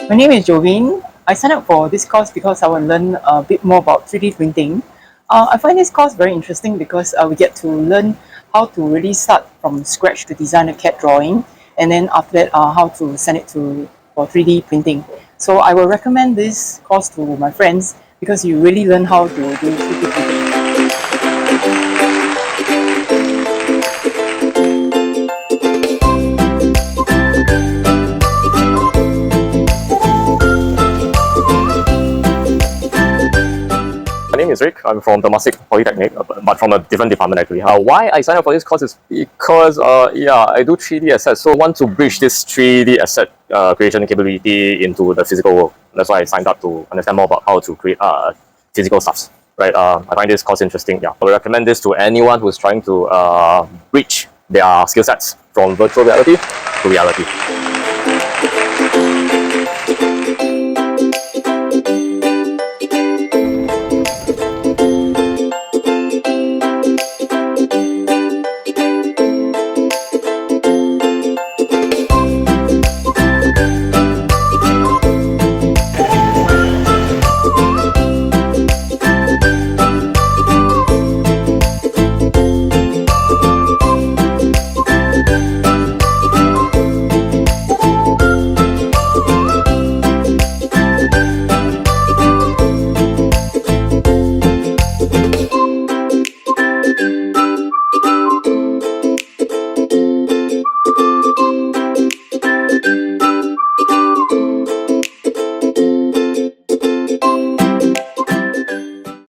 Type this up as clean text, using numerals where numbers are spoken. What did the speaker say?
My name is Jovine. I signed up for this course because I want to learn a bit more about 3D printing. I find this course very interesting because we get to learn how to really start from scratch to design a CAD drawing, and then after that how to send it for 3D printing. So I will recommend this course to my friends because you really learn how to do 3D printing. My name is Rick. I'm from Temasek Polytechnic, but from a different department actually. Why I signed up for this course is because I do 3D assets, so I want to bridge this 3D asset creation capability into the physical world. That's why I signed up to understand more about how to create physical stuffs. Right? I find this course interesting. Yeah, I would recommend this to anyone who's trying to bridge their skill sets from virtual reality to reality.